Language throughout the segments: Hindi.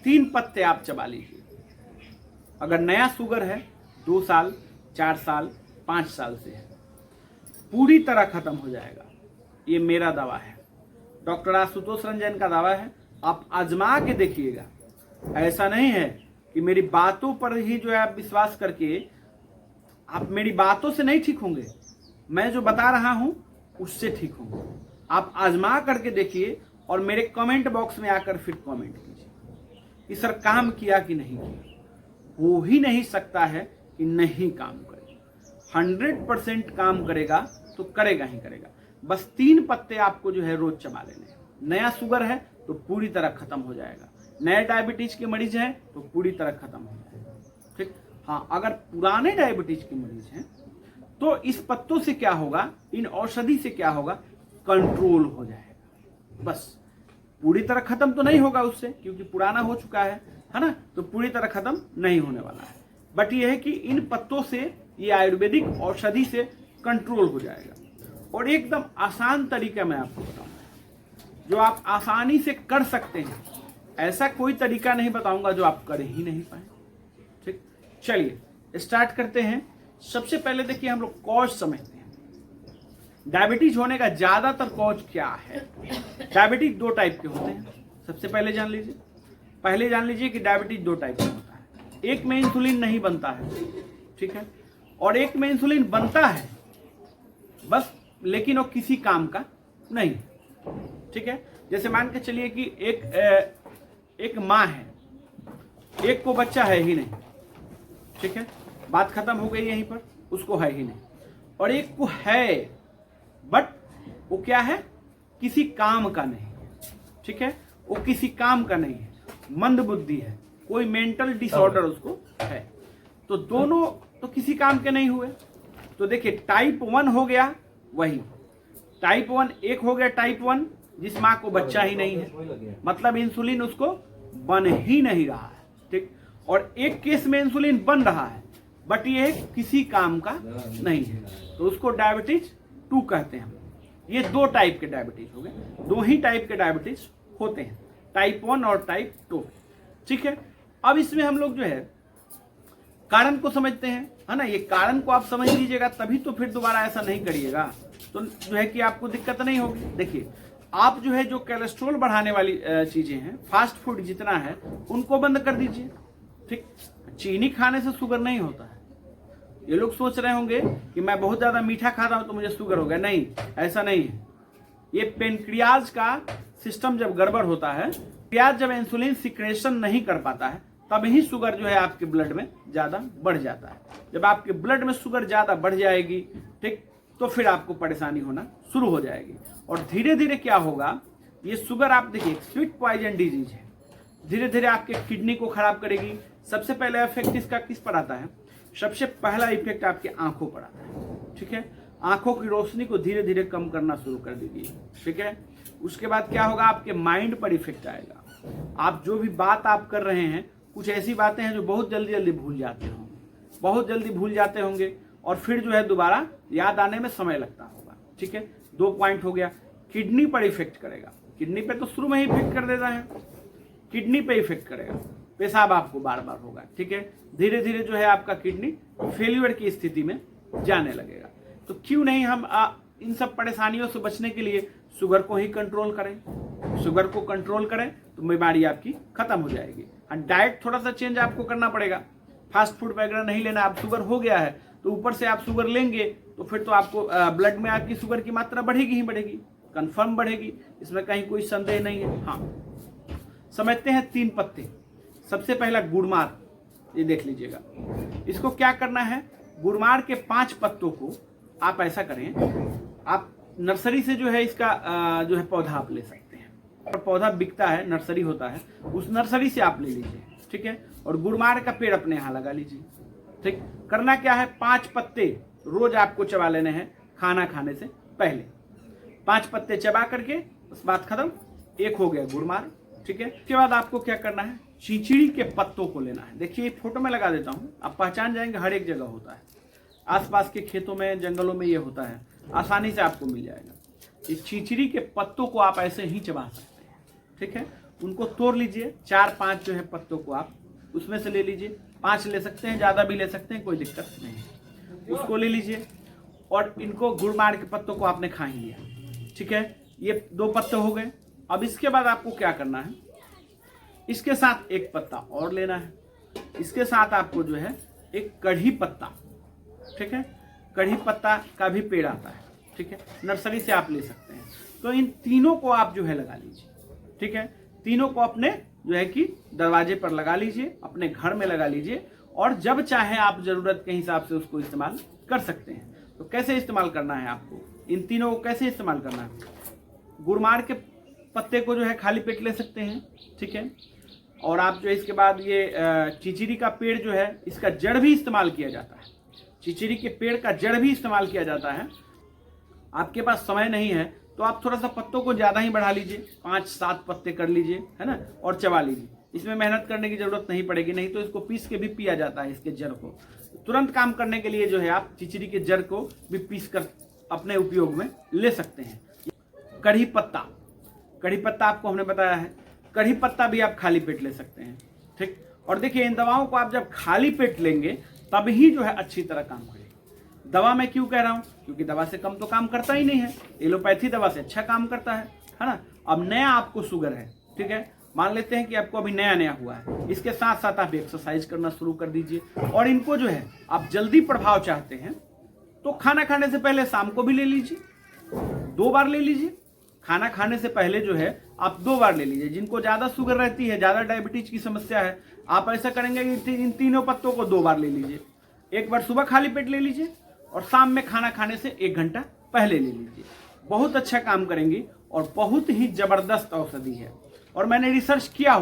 3 पत्ते आप चबा लीजिए। अगर नया शुगर है 2 साल 4 साल 5 साल से है, पूरी तरह खत्म हो जाएगा। ये मेरा दावा है, डॉक्टर आशुतोष रंजन का दावा है। आप आजमा के देखिएगा। ऐसा नहीं है कि मेरी बातों पर ही जो है आप विश्वास करके आप मेरी बातों से नहीं ठीक होंगे, मैं जो बता रहा हूं उससे ठीक होंगे। आप आजमा करके देखिए और मेरे कमेंट बॉक्स में आकर फिर कमेंट कीजिए कि सर काम किया कि नहीं किया। हो ही नहीं सकता है कि नहीं काम करेगा। 100% काम करेगा तो करेगा ही करेगा। बस 3 पत्ते आपको जो है रोज चबा लेने हैं। नया शुगर है तो पूरी तरह खत्म हो जाएगा, नए डायबिटीज के मरीज हैं तो पूरी तरह खत्म हो जाएगा। ठीक, हाँ, अगर पुराने डायबिटीज के मरीज हैं तो इस पत्तों से क्या होगा, इन औषधि से क्या होगा, कंट्रोल हो जाएगा। बस पूरी तरह खत्म तो नहीं होगा उससे, क्योंकि पुराना हो चुका है ना, तो पूरी तरह खत्म नहीं होने वाला है। बट ये है कि इन पत्तों से, ये आयुर्वेदिक औषधि से कंट्रोल हो जाएगा। और एकदम आसान तरीका मैं आपको बताऊंगा जो आप आसानी से कर सकते हैं। ऐसा कोई तरीका नहीं बताऊंगा जो आप कर ही नहीं पाए। ठीक, चलिए स्टार्ट करते हैं। सबसे पहले देखिए, हम लोग कॉज समझते हैं। डायबिटीज होने का ज्यादातर कॉज क्या है? डायबिटीज 2 टाइप के होते हैं। सबसे पहले जान लीजिए कि डायबिटीज 2 टाइप का होता है। एक में इंसुलिन नहीं बनता है, ठीक है, और एक में इंसुलिन बनता है बस, लेकिन वो किसी काम का नहीं। ठीक है, जैसे मान के चलिए कि एक माँ है, एक को बच्चा है ही नहीं, ठीक है, बात खत्म हो गई यहीं पर, उसको है ही नहीं। और एक को है बट वो क्या है, किसी काम का नहीं है। ठीक है, वो किसी काम का नहीं है, मंद बुद्धि है, कोई मेंटल डिसऑर्डर उसको है। तो दोनों तो किसी काम के नहीं हुए। तो देखिए, टाइप 1 हो गया, वही टाइप 1 एक हो गया, टाइप 1 जिस माँ को बच्चा ही नहीं है, मतलब इंसुलिन उसको बन ही नहीं रहा है। ठीक, और एक केस में इंसुलिन बन रहा है बट ये किसी काम का नहीं है, तो उसको डायबिटीज 2 कहते हैं। ये 2 टाइप के डायबिटीज हो गए, 2 ही टाइप के डायबिटीज होते हैं, टाइप 1 और टाइप 2। ठीक है, अब इसमें हम लोग जो है कारण को समझते हैं, है ना। ये कारण को आप समझ लीजिएगा तभी तो फिर दोबारा ऐसा नहीं करिएगा, तो जो है कि आपको दिक्कत नहीं होगी। देखिए, आप जो है जो कोलेस्ट्रॉल बढ़ाने वाली चीजें हैं, फास्ट फूड जितना है उनको बंद कर दीजिए। ठीक, चीनी खाने से शुगर नहीं होता है। ये लोग सोच रहे होंगे कि मैं बहुत ज्यादा मीठा खा रहा हूं तो मुझे शुगर हो गया, नहीं, ऐसा नहीं है। ये पेनक्रियाज का सिस्टम जब गड़बड़ होता है, पेनक्रियाज जब इंसुलिन सिक्रेशन नहीं कर पाता है, तब ही शुगर जो है आपके ब्लड में ज्यादा बढ़ जाता है। जब आपके ब्लड में शुगर ज्यादा बढ़ जाएगी, ठीक, तो फिर आपको परेशानी होना शुरू हो जाएगी। और धीरे धीरे क्या होगा, ये शुगर आप देखिए स्वीट पॉइजन डिजीज है, धीरे धीरे आपके किडनी को खराब करेगी। सबसे पहले इफेक्ट इसका किस पर आता है? सबसे पहला इफेक्ट आपके आंखों पर आता है। ठीक है, आंखों की रोशनी को धीरे धीरे कम करना शुरू कर दीजिए। ठीक है, उसके बाद क्या होगा, आपके माइंड पर इफेक्ट आएगा। आप जो भी बात आप कर रहे हैं, कुछ ऐसी बातें हैं जो बहुत जल्दी जल्दी भूल जाते होंगे, और फिर जो है दोबारा याद आने में समय लगता होगा। ठीक है, 2 पॉइंट हो गया। किडनी पर इफेक्ट करेगा, किडनी पे तो शुरू में ही इफेक्ट कर देता है, किडनी पे इफेक्ट करेगा, पेशाब आपको बार बार होगा। ठीक है, धीरे धीरे जो है आपका किडनी फेल्यूर की स्थिति में जाने लगेगा। तो क्यों नहीं हम इन सब परेशानियों से बचने के लिए शुगर को ही कंट्रोल करें। शुगर को कंट्रोल करें तो बीमारी आपकी खत्म हो जाएगी। डाइट थोड़ा सा चेंज आपको करना पड़ेगा, फास्ट फूड वगैरह नहीं लेना। आप शुगर हो गया है तो ऊपर से आप शुगर लेंगे तो फिर तो आपको ब्लड में आपकी शुगर की मात्रा बढ़ेगी ही बढ़ेगी, कंफर्म बढ़ेगी, इसमें कहीं कोई संदेह नहीं है। हाँ, समझते हैं 3 पत्ते। सबसे पहला गुड़मार, ये देख लीजिएगा। इसको क्या करना है, गुड़मार के 5 पत्तों को आप ऐसा करें, आप नर्सरी से जो है इसका जो है पौधा आप ले सकते हैं, और पौधा बिकता है, नर्सरी होता है, उस नर्सरी से आप ले लीजिए। ठीक है, और गुड़मार का पेड़ अपने यहाँ लगा लीजिए। ठीक, करना क्या है, 5 पत्ते रोज आपको चबा लेने हैं खाना खाने से पहले। 5 पत्ते चबा करके बस बात खत्म, एक हो गया गुड़मार। ठीक है, उसके बाद आपको क्या करना है, चिचिड़ी के पत्तों को लेना है। देखिए फोटो में लगा देता हूँ, आप पहचान जाएंगे, हर एक जगह होता है, आसपास के खेतों में, जंगलों में ये होता है, आसानी से आपको मिल जाएगा। इस चिचिड़ी के पत्तों को आप ऐसे ही चबा सकते हैं। ठीक है, उनको तोड़ लीजिए, 4-5 जो है पत्तों को आप उसमें से ले लीजिए, 5 ले सकते हैं, ज़्यादा भी ले सकते हैं, कोई दिक्कत नहीं है। उसको ले लीजिए और इनको गुड़ मार के पत्तों को आपने खा ही लिया, ठीक है। ये 2 पत्ते हो गए। अब इसके बाद आपको क्या करना है, इसके साथ एक पत्ता और लेना है, इसके साथ आपको जो है एक कढ़ी पत्ता, ठीक है, कढ़ी पत्ता का भी पेड़ आता है, ठीक है, नर्सरी से आप ले सकते हैं। तो इन तीनों को आप जो है लगा लीजिए, ठीक है, तीनों को अपने जो है कि दरवाजे पर लगा लीजिए, अपने घर में लगा लीजिए, और जब चाहे आप जरूरत के हिसाब से उसको इस्तेमाल कर सकते हैं। तो कैसे इस्तेमाल करना है आपको, इन तीनों को कैसे इस्तेमाल करना है, गुड़मार के पत्ते को जो है खाली पेट ले सकते हैं, ठीक है। और आप जो है इसके बाद ये चिचिरी का पेड़ जो है, इसका जड़ भी इस्तेमाल किया जाता है, चिचिरी के पेड़ का जड़ भी इस्तेमाल किया जाता है। आपके पास समय नहीं है तो आप थोड़ा सा पत्तों को ज़्यादा ही बढ़ा लीजिए, 5-7 पत्ते कर लीजिए, है ना, और चबा लीजिए। इसमें मेहनत करने की जरूरत नहीं पड़ेगी, नहीं तो इसको पीस के भी पिया जाता है, इसके जड़ को। तुरंत काम करने के लिए जो है आप चिचिरी के जड़ को भी पीस कर अपने उपयोग में ले सकते हैं। कढ़ी पत्ता, कढ़ी पत्ता आपको हमने बताया है, कढ़ी पत्ता भी आप खाली पेट ले सकते हैं, ठीक। और देखिए इन दवाओं को आप जब खाली पेट लेंगे तभी जो है अच्छी तरह काम करेगी। दवा मैं क्यों कह रहा हूं, क्योंकि दवा से कम तो काम करता ही नहीं है, एलोपैथी दवा से अच्छा काम करता है ना। अब नया आपको शुगर है, ठीक है, मान लेते हैं कि आपको अभी नया नया हुआ है, इसके साथ साथ आप एक्सरसाइज करना शुरू कर दीजिए। और इनको जो है आप जल्दी प्रभाव चाहते हैं तो खाना खाने से पहले शाम को भी ले लीजिए, 2 बार ले लीजिए। खाना खाने से पहले जो है आप 2 बार ले लीजिए। जिनको ज्यादा शुगर रहती है, ज्यादा डायबिटीज की समस्या है, आप ऐसा करेंगे कि इन तीनों पत्तों को 2 बार ले लीजिए। एक बार सुबह खाली पेट ले लीजिए और शाम में खाना खाने से 1 घंटा पहले ले लीजिए। बहुत अच्छा काम करेंगी और बहुत ही जबरदस्त औषधि है। और मैंने रिसर्च किया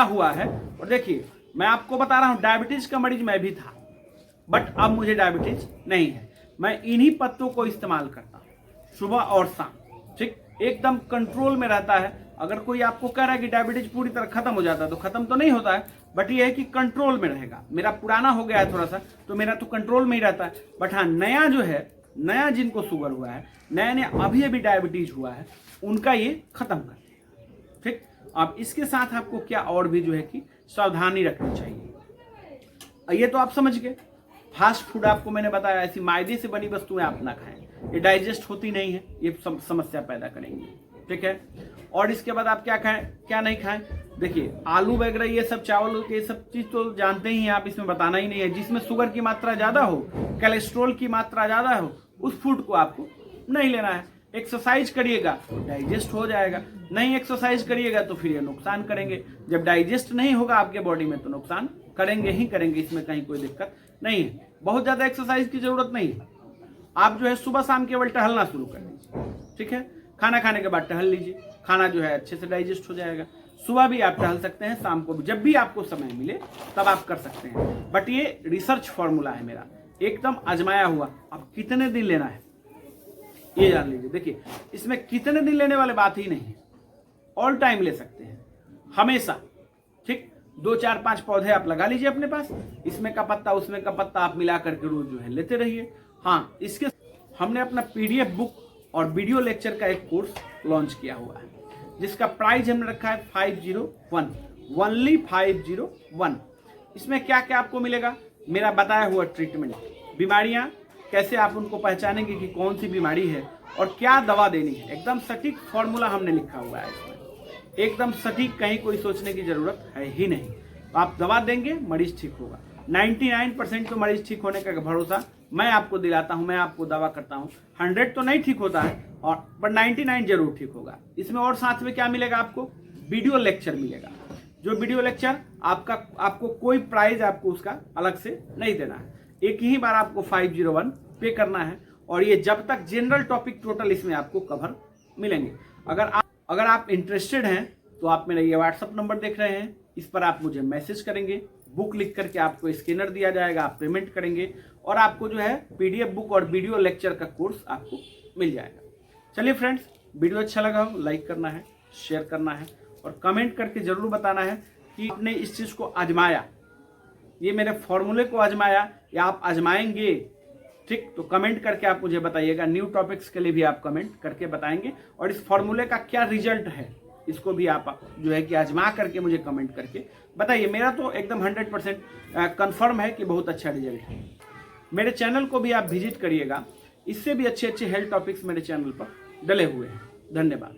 हुआ है, और देखिए मैं आपको बता रहा हूं, डायबिटीज का मरीज मैं भी था, बट अब मुझे डायबिटीज नहीं है। मैं इन्हीं पत्तों को इस्तेमाल करता हूं सुबह और शाम, ठीक, एकदम कंट्रोल में रहता है। अगर कोई आपको कह रहा है कि डायबिटीज पूरी तरह खत्म हो जाता है, तो खत्म तो नहीं होता है, बट ये है कि कंट्रोल में रहेगा। मेरा पुराना हो गया है थोड़ा सा, तो मेरा तो कंट्रोल में ही रहता है। बट हाँ, नया जो है, नया जिनको शुगर हुआ है, नया नया अभी डायबिटीज हुआ है, उनका ये खत्म कर देगा, ठीक। अब इसके साथ आपको क्या और भी जो है कि सावधानी रखनी चाहिए। ये तो आप समझ गए, फास्ट फूड आपको मैंने बताया, ऐसी मैदे से बनी वस्तुएं आप ना खाएं, ये डाइजेस्ट होती नहीं है, ये समस्या पैदा करेंगी, ठीक है। और इसके बाद आप क्या खाएं, क्या नहीं खाएं, देखिए आलू वगैरह ये सब, चावल ये सब चीज तो जानते ही हैं आप, इसमें बताना ही नहीं है। जिसमें शुगर की मात्रा ज्यादा हो, कोलेस्ट्रॉल की मात्रा ज्यादा हो, उस फूड को आपको नहीं लेना है। एक्सरसाइज करिएगा, डाइजेस्ट हो जाएगा, नहीं एक्सरसाइज करिएगा तो फिर ये नुकसान करेंगे। जब डाइजेस्ट नहीं होगा आपके बॉडी में तो नुकसान करेंगे ही करेंगे, इसमें कहीं कोई दिक्कत नहीं है। बहुत ज्यादा एक्सरसाइज की जरूरत नहीं है, आप जो है सुबह शाम केवल टहलना शुरू कर दीजिए, ठीक है। खाना खाने के बाद टहल लीजिए, खाना जो है अच्छे से डाइजेस्ट हो जाएगा। सुबह भी आप टहल सकते हैं, शाम को भी, जब भी आपको समय मिले तब आप कर सकते हैं। बट ये रिसर्च फॉर्मूला है मेरा, एकदम आजमाया हुआ। अब कितने दिन लेना है ये जान लीजिए। देखिए इसमें कितने दिन लेने वाले बात ही नहीं है, ऑल टाइम ले सकते हैं, हमेशा, ठीक। 2, 4, 5 पौधे आप लगा लीजिए अपने पास, इसमें का पत्ता उसमें का पत्ता आप मिला करके रोज जो है लेते रहिए। हाँ, इसके हमने अपना PDF बुक और वीडियो लेक्चर का एक कोर्स लॉन्च किया हुआ है, जिसका प्राइस हमने रखा है 501, ओनली 501। इसमें क्या क्या आपको मिलेगा, मेरा बताया हुआ ट्रीटमेंट, बीमारियां कैसे आप उनको पहचानेंगे कि कौन सी बीमारी है और क्या दवा देनी है, एकदम सटीक फॉर्मूला हमने लिखा हुआ है इसमें, एकदम सटीक, कहीं कोई सोचने की जरूरत है ही नहीं। तो आप दवा देंगे, मरीज ठीक होगा। 99% तो मरीज ठीक होने का भरोसा मैं आपको दिलाता हूं, मैं आपको दावा करता हूं। 100 तो नहीं ठीक होता है, और पर 99 जरूर ठीक होगा। इसमें और साथ में क्या मिलेगा आपको, वीडियो लेक्चर मिलेगा। जो वीडियो लेक्चर आपको कोई प्राइस आपको उसका अलग से नहीं देना है, एक ही बार आपको 501 पे करना है, और ये जब तक जनरल टॉपिक टोटल इसमें आपको कवर मिलेंगे। अगर आप इंटरेस्टेड हैं तो आप मेरा ये WhatsApp नंबर देख रहे हैं, इस पर आप मुझे मैसेज करेंगे, बुक लिख करके आपको स्कैनर दिया जाएगा, आप पेमेंट करेंगे और आपको जो है PDF बुक और वीडियो लेक्चर का कोर्स आपको मिल जाएगा। चलिए फ्रेंड्स, वीडियो अच्छा लगा हो लाइक करना है, शेयर करना है और कमेंट करके जरूर बताना है कि आपने इस चीज को आजमाया, ये मेरे फॉर्मूले को आजमाया या आप आजमाएंगे, ठीक। तो कमेंट करके आप मुझे बताइएगा, न्यू टॉपिक्स के लिए भी आप कमेंट करके बताएंगे और इस फॉर्मूले का क्या रिजल्ट है इसको भी आप जो है कि आजमा करके मुझे कमेंट करके बताइए। मेरा तो एकदम 100% कन्फर्म है कि बहुत अच्छा रिजल्ट है। मेरे चैनल को भी आप विजिट करिएगा, इससे भी अच्छे अच्छे हेल्थ टॉपिक्स मेरे चैनल पर डले हुए हैं। धन्यवाद।